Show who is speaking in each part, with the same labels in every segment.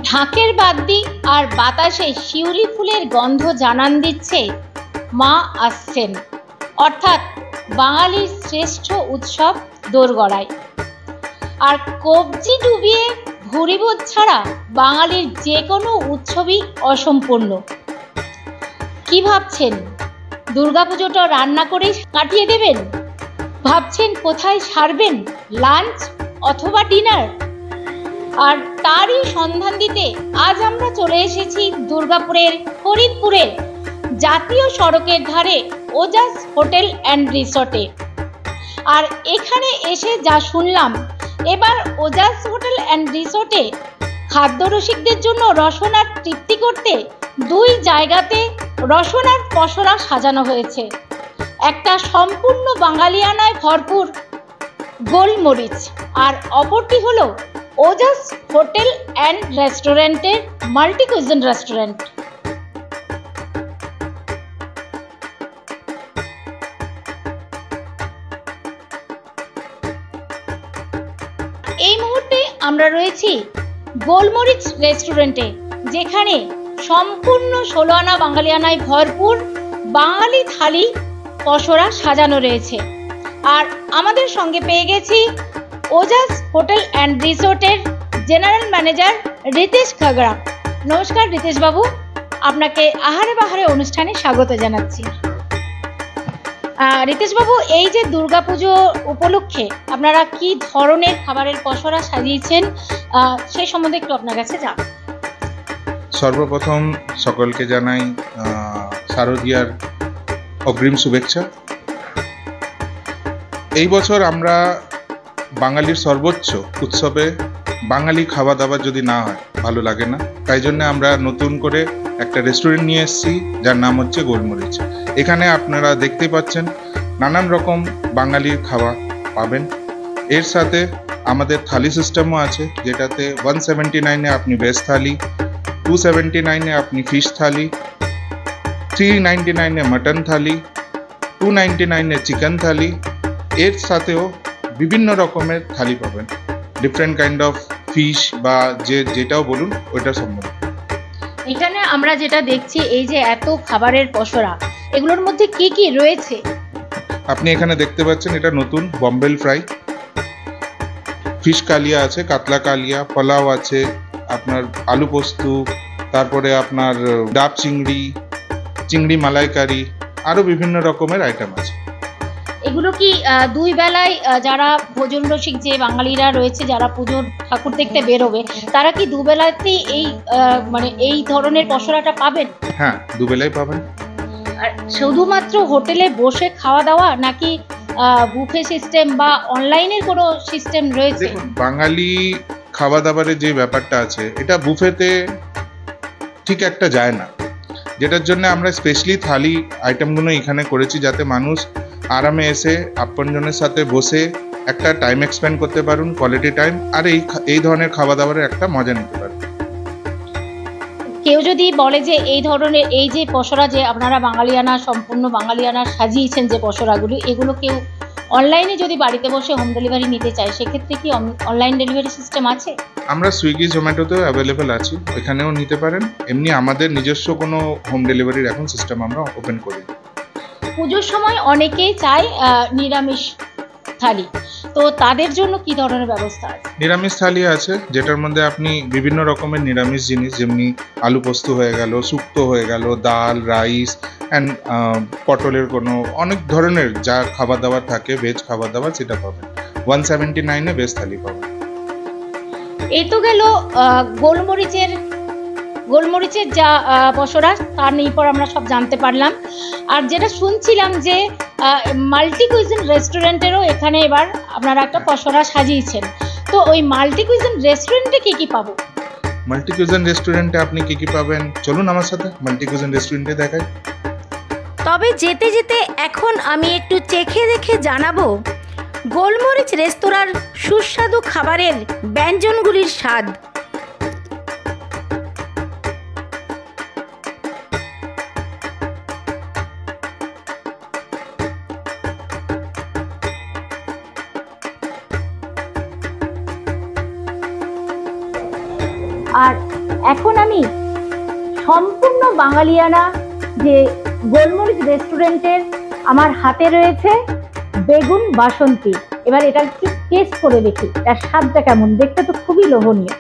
Speaker 1: ঢাকের বাদ্যি আর বাতাসে শিউলি ফুলের গন্ধ জানান দিচ্ছে মা আসছেন, অর্থাৎ বাঙালির শ্রেষ্ঠ উৎসব দোরগড়ায়। আর কবজি ডুবিয়ে ভুরিভোজ ছাড়া বাঙালির যে কোনো উৎসবই অসম্পূর্ণ। কি ভাবছেন, দুর্গাপুজোটা রান্না করেই কাটিয়ে দেবেন? ভাবছেন কোথায় সারবেন লাঞ্চ অথবা ডিনার? আর তারই সন্ধান দিতে আজ আমরা চলে এসেছি দুর্গাপুরের ফরিদপুরের জাতীয় সড়কের ধারে ওজাস হোটেল অ্যান্ড রিসর্টে। আর এখানে এসে যা শুনলাম, এবার ওজাস হোটেল অ্যান্ড রিসর্টে খাদ্য রসিকদের জন্য রসনার তৃপ্তি করতে দুই জায়গাতে রসনার পসরা সাজানো হয়েছে। একটা সম্পূর্ণ বাঙালিয়ানায় ভরপুর গোলমরিচ, আর অপরটি হলো ওজাস হোটেল অ্যান্ড রেস্টুরেন্টের মাল্টি কুইজিন রেস্টুরেন্ট। এই মুহূর্তে আমরা রয়েছি গোলমরিচ রেস্টুরেন্টে, যেখানে সম্পূর্ণ 16 আনা বাঙালিয়ানায় ভরপুর বাঙালি থালি পসরা সাজানো রয়েছে। আর আমাদের সঙ্গে পেয়ে গেছি ওজাস হোটেল অ্যান্ড রিসোর্টের জেনারেল ম্যানেজার রিতেশ খাগড়া। নমস্কার রিতেশ বাবু, আপনাকে আহারে বাহারে অনুষ্ঠানে স্বাগত জানাচ্ছি। রিতেশ বাবু, এই যে দুর্গাপুজো উপলক্ষে আপনারা কি ধরনের খাবারের পসরা সাজিয়েছেন সেই সম্বন্ধে একটু আপনার কাছে জান।
Speaker 2: সর্বপ্রথম সকলকে জানাই শারদীয়ার অগ্রিম শুভেচ্ছা। এই বছর আমরা বাঙালির সর্বোচ্চ উৎসবে বাঙালি খাওয়া দাওয়া যদি না হয় ভালো লাগে না, তাই জন্য আমরা নতুন করে একটা রেস্টুরেন্ট নিয়ে এসেছি যার নাম হচ্ছে গোলমরিচ। এখানে আপনারা দেখতে পাচ্ছেন নানান রকম বাঙালির খাওয়া পাবেন। এর সাথে আমাদের থালি সিস্টেমও আছে, যেটাতে 179-এ আপনি ভেজ থালি, 279-এ আপনি ফিশ থালি, 399-এ মাটন থালি, 299-এ চিকেন থালি। এর সাথেও বিভিন্ন রকমের থালি পাবেন, ডিফারেন্ট কাইন্ড অফ ফিশ বা যেটাও বলুন ওইটা সম্বন্ধে।
Speaker 1: এখানে আমরা যেটা দেখছি, এই যে এত খাবারের পসরা, এগুলোর মধ্যে কি কি রয়েছে?
Speaker 2: আপনি এখানে দেখতে পাচ্ছেন এটা নতুন বম্বেল ফ্রাই, ফিশ কালিয়া আছে, কাতলা কালিয়া, পোলাও আছে, আপনার আলু পোস্ত, তারপরে আপনার ডাব চিংড়ি, চিংড়ি মালাইকারি, আরও বিভিন্ন রকমের আইটেম আছে।
Speaker 1: এগুলো কি দুই বেলায় যারা ভোজন রসিক যে বাঙালিরা রয়েছে, যারা পুজোর ঠাকুর দেখতে বেরোবে, তারা কি দুবেলাতেই এই মানে এই ধরনের পসরাটা পাবেন?
Speaker 2: হ্যাঁ, দুবেলাই পাবেন।
Speaker 1: আর শুধুমাত্র হোটেলে বসে খাওয়া দাওয়া, নাকি বুফে সিস্টেম বা অনলাইনের কোনো সিস্টেম রয়েছে?
Speaker 2: দেখুন, বাঙালি খাওয়া দাওয়ারের যে ব্যাপারটা আছে, এটা বুফেতে ঠিক একটা যায় না, যেটার জন্য আমরা স্পেশালি থালি আইটেমগুলো এখানে করেছি, যাতে মানুষ আরামে এসে আপনজনের সাথে বসে একটা টাইম এক্সপেন্ড করতে পারুন, কোয়ালিটি টাইম, আর এই ধরনের খাওয়া দাওয়ারের একটা মজা নিতে পারুন।
Speaker 1: কেউ যদি বলে যে এই ধরনের এই যে পসরা যে আপনারা বাঙালিয়ানা সম্পূর্ণ বাঙালিয়ানা সাজিয়েছেন যে পসরাগুলো, এগুলো কেউ অনলাইনে যদি বাড়িতে বসে হোম ডেলিভারি নিতে চায়, সেক্ষেত্রে কি অনলাইন ডেলিভারি সিস্টেম আছে?
Speaker 2: আমরা সুইগি জোম্যাটোতেও অ্যাভেলেবেল আছি, এখানেও নিতে পারেন। এমনি আমাদের নিজস্ব কোনো হোম ডেলিভারির এখন সিস্টেম আমরা ওপেন করি।
Speaker 1: পুজোর সময় অনেকেই চায় নিরামিষ থালি, তো তাদের জন্য কি ধরনের ব্যবস্থা আছে?
Speaker 2: নিরামিষ থালি আছে, যেটার মধ্যে আপনি বিভিন্ন রকমের নিরামিষ জিনিস, যেমনি আলু পোস্ত হয়ে গেল, শুক্তো হয়ে গেল, ডাল, রাইস অ্যান্ড পটলের কোনো অনেক ধরনের যা খাবার দাবার থাকে, ভেজ খাবার দাবার, সেটা পাবেন। 179-এ ভেজ থালি পাবেন।
Speaker 1: এই তো গেল গোলমরিচের যা পসরা, তার নেই পর আমরা সব জানতে পারলাম। আর যেটা শুনছিলাম যে মাল্টি কুইজিন রেস্টুরেন্টেরও এখানে এবার আপনারা একটা পসরা সাজিয়েছেন, তো ওই মাল্টি কুইজিন রেস্টুরেন্টে কি কি পাবো?
Speaker 2: মাল্টি কুইজিন রেস্টুরেন্টে আপনি কি কি পাবেন, চলুন আমার সাথে মাল্টি কুইজিন রেস্টুরেন্টে দেখাই।
Speaker 3: তবে যেতে যেতে এখন আমি একটু চেখে দেখে জানাবো গোলমরিচ রেস্তোরাঁর সুস্বাদু খাবারের ব্যঞ্জনগুলির স্বাদ।
Speaker 1: আর এখন আমি সম্পূর্ণ বাঙালিয়ানা যে গোলমরিচ রেস্টুরেন্টের আমার হাতে রয়েছে বেগুন বাসন্তী। এবার এটা একটু টেস্ট করে দেখি তার স্বাদটা কেমন। দেখতে তো খুবই লোভনীয়।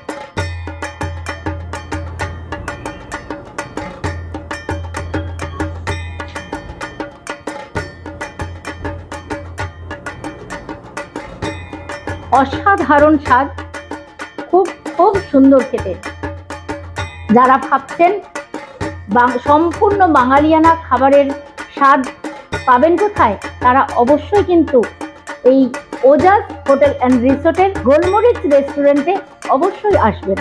Speaker 1: অসাধারণ স্বাদ, খুব খুব সুন্দর খেতে। যারা ভাবছেন সম্পূর্ণ বাঙালিয়ানা খাবারের স্বাদ পাবেন কোথায়, তারা অবশ্যই কিন্তু এই ওজাস হোটেল অ্যান্ড রিসোর্টের গোলমরিচ রেস্টুরেন্টে অবশ্যই আসবেন।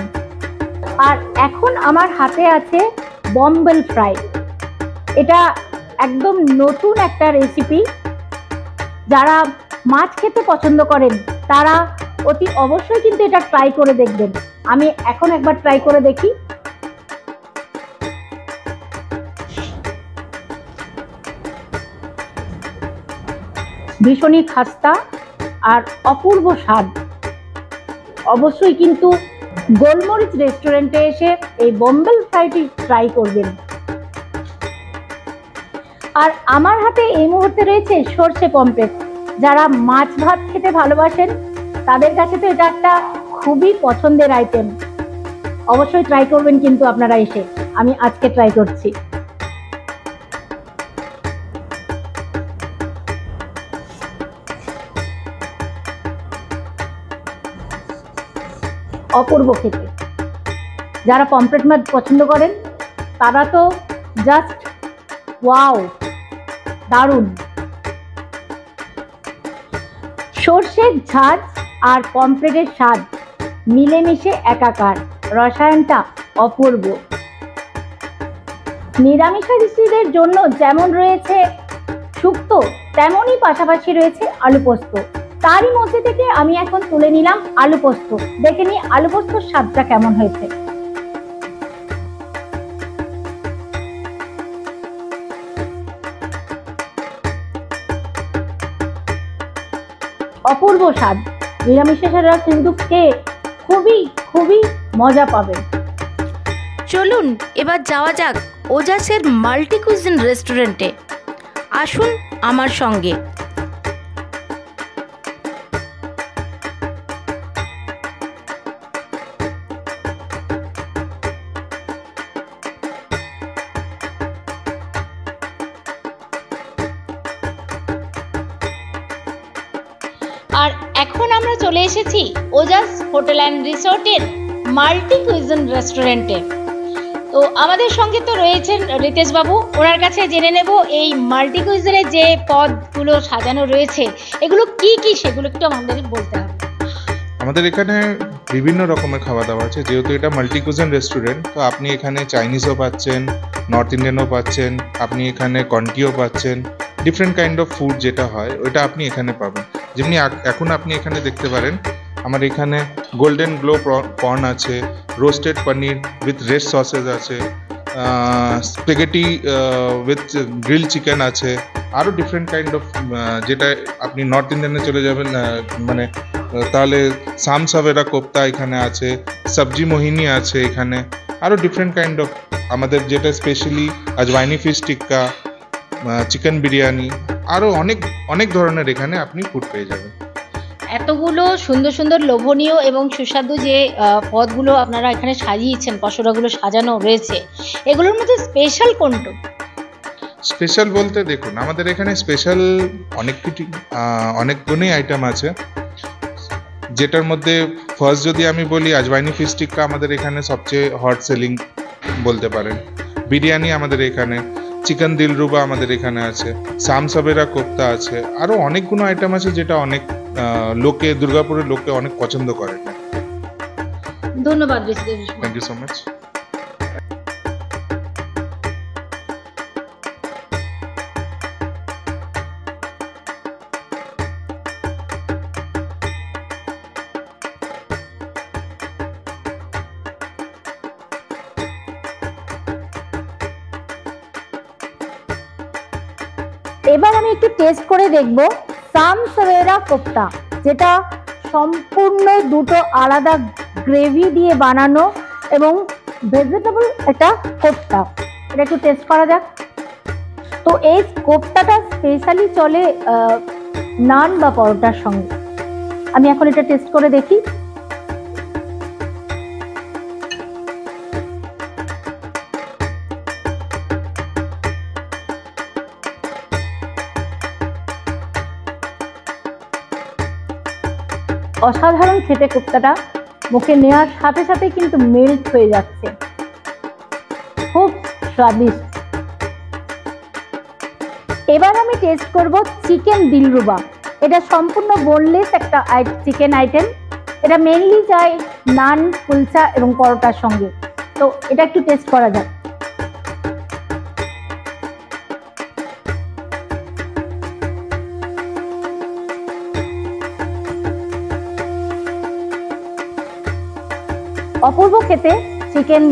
Speaker 1: আর এখন আমার হাতে আছে বম্বেল ফ্রাই। এটা একদম নতুন একটা রেসিপি। যারা মাছ খেতে পছন্দ করেন তারা অতি অবশ্যই কিন্তু এটা ট্রাই করে দেখবেন। আমি এখন একবার ট্রাই করে দেখি। ভীষণই খাস্তা আর অপূর্ব স্বাদ। অবশ্যই কিন্তু গোলমরিচ রেস্টুরেন্টে এসে এই বম্বেল ফ্রাইটি ট্রাই করবেন। আর আমার হাতে এই মুহূর্তে রয়েছে সর্ষে পমফ্রেট। যারা মাছ ভাত খেতে ভালোবাসেন তাদের কাছে তো এটা একটা খুবই পছন্দের আইটেম। অবশ্যই ট্রাই করবেন কিন্তু আপনারা এসে। আমি আজকে ট্রাই করছি। অপূর্ব খেতে। যারা পমফ্রেট মাছ পছন্দ করেন তারা তো জাস্ট ওয়াও, দারুণ। সর্ষের ঝাঁজ আর পমফ্রেটের স্বাদ মিলেমিশে একাকার, রসায়নটা অপূর্ব। নিরামিষাশীদের জন্য যেমন রয়েছে শুক্তো, তেমনই পাশাপাশি রয়েছে আলু পোস্ত। তারই মধ্যে থেকে আমি এখন তুলে নিলাম আলু পোস্ত। দেখে নিই আলু পোস্তর স্বাদটা কেমন হয়েছে। অপূর্ব স্বাদ। নিরামিষাশীরা কিন্তু খেয়ে খুবই খুবই মজা পাবেন।
Speaker 3: চলুন এবার যাওয়া যাক ওজাসের মাল্টি কুইজিন রেস্টুরেন্টে। আসুন আমার সঙ্গে।
Speaker 1: আর এখন আমরা চলে এসেছি ওজাস হোটেল অ্যান্ড রিসোর্টের মাল্টি কুইজিন রেস্টুরেন্টে। তো আমাদের সঙ্গে তো রয়েছেন রিতেশ বাবু। ওনার কাছে জেনে নেব এই মাল্টি কুইজিনের যে পদগুলো সাজানো রয়েছে এগুলো কি কি, সেগুলো একটু আমাদের বলতে হবে।
Speaker 2: আমাদের এখানে বিভিন্ন রকমের খাওয়া দাওয়া আছে। যেহেতু এটা মাল্টি কুইজিন রেস্টুরেন্ট, তো আপনি এখানে চাইনিজও পাচ্ছেন, নর্থ ইন্ডিয়ানও পাচ্ছেন, আপনি এখানে কন্টিও পাচ্ছেন। ডিফারেন্ট কাইন্ড অফ ফুড যেটা হয় ওইটা আপনি এখানে পাবেন। যেমনি এখন আপনি এখানে দেখতে পারেন আমার এখানে গোল্ডেন গ্লো কর্ন আছে, roasted paneer with red sausages আছে, স্পেগেটি উইথ গ্রিল চিকেন আছে, আরও ডিফারেন্ট কাইন্ড অফ যেটা আপনি নর্থ ইন্ডিয়ানে চলে যাবেন মানে তাহলে সাম সাবেরা কোপ্তা এখানে আছে, সবজি মোহিনী আছে এখানে, আরও ডিফারেন্ট কাইন্ড অফ আমাদের যেটা স্পেশালি আজওয়াইনি ফিশ টিক্কা, চিকেন বিরিয়ানি, আরও অনেক অনেক ধরনের এখানে আপনি ফুড পেয়ে যাবেন।
Speaker 1: এতগুলো সুন্দর সুন্দর লোভনীয় এবং সুস্বাদু যে পদগুলো আপনারা এখানে সাজিয়েছেন, পসরাগুলো সাজানো রয়েছে, এগুলোর মধ্যে স্পেশাল কোনটা?
Speaker 2: স্পেশাল বলতে দেখুন আমাদের এখানে স্পেশাল অনেকগুলোই আইটেম আছে। যেটার মধ্যে ফার্স্ট যদি আমি বলি আজওয়াইনি ফিশ টিক্কা আমাদের এখানে সবচেয়ে হট সেলিং বলতে পারেন। বিরিয়ানি আমাদের এখানে, চিকেন দিলরুবা আমাদের এখানে আছে, সাম সাবেরা কোপ্তা আছে, আরও অনেকগুলো আইটেম আছে যেটা অনেক লোকে দুর্গাপুরের লোকে অনেক পছন্দ করে।
Speaker 1: ধন্যবাদ।
Speaker 2: Thank you so much.
Speaker 1: এবার আমি একটু টেস্ট করে দেখব সাম সাবেরা কোপ্তা, যেটা সম্পূর্ণ দুটো আলাদা গ্রেভি দিয়ে বানানো এবং
Speaker 4: ভেজিটেবল একটা কোপ্তা, এটা একটু টেস্ট করা যাক। তো এই কোপ্তাটা স্পেশালি চলে নান বা পরোটার সঙ্গে। আমি এখন এটা টেস্ট করে দেখি। অসাধারণ খেতে কোপ্তাটা, মুখে নেওয়ার সাথে সাথে কিন্তু মেল্ট হয়ে যাচ্ছে, খুব স্বাদিষ্ট। এবার আমি টেস্ট করব চিকেন দিলরুবা। এটা সম্পূর্ণ বোনলেস একটা চিকেন আইটেম। এটা মেনলি যায় নান, কুলচা এবং পরোটার সঙ্গে। তো এটা একটু টেস্ট করা যাক। অপূর্ব খেতে চিকেন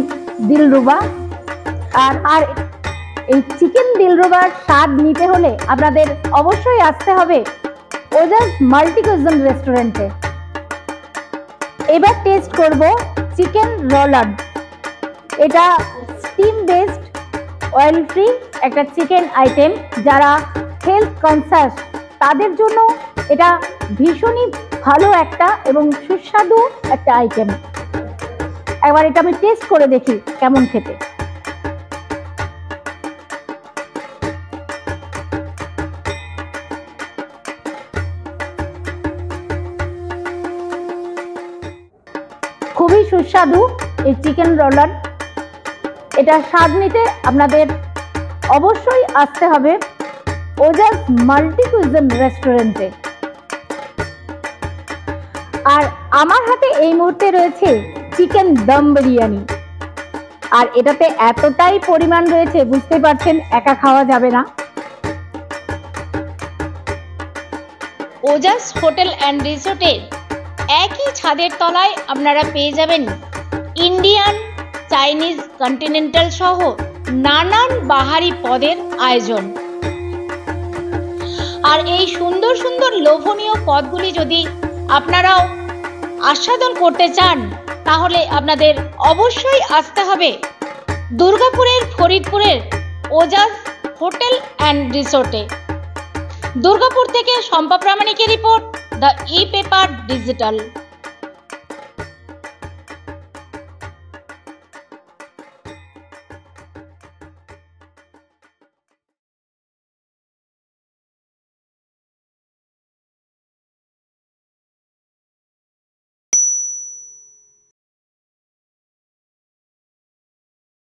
Speaker 4: দিলরুবা। আর এই চিকেন দিলরুবার স্বাদ নিতে হলে আপনাদের অবশ্যই আসতে হবে ওজাস মাল্টি কুইজিন রেস্টুরেন্টে। এবার টেস্ট করব চিকেন রোলাড। এটা স্টিম বেসড অয়েল ফ্রি একটা চিকেন আইটেম। যারা হেলথ কনসাস তাদের জন্য এটা ভীষণই ভালো একটা এবং সুস্বাদু একটা আইটেম। একবার এটা আমি টেস্ট করে দেখি কেমন খেতে। খুবই সুস্বাদু এই চিকেন রোলার। এটা স্বাদ নিতে আপনাদের অবশ্যই আসতে হবে ওজাস মাল্টি কুইজিন রেস্টুরেন্টে। আর আমার হাতে এই মুহূর্তে রয়েছে চিকেন দম বিরিয়ানি। আর এটাতে এতটাই পরিমাণ রয়েছে, বুঝতে পারছেন, একা খাওয়া যাবে না।
Speaker 1: ওজাস হোটেল অ্যান্ড রিসোর্টের একই ছাদের তলায় আপনারা পেয়ে যাবেন ইন্ডিয়ান, চাইনিজ, কন্টিনেন্টাল সহ নানান বাহারি পদের আয়োজন। আর এই সুন্দর সুন্দর লোভনীয় পদগুলি যদি আপনারাও আস্বাদন করতে চান তাহলে আপনাদের অবশ্যই আসতে হবে দুর্গাপুরের ফরিদপুরের ওজাস হোটেল অ্যান্ড রিসোর্টে। দুর্গাপুর থেকে শম্পা প্রামাণিকের report, the E paper digital.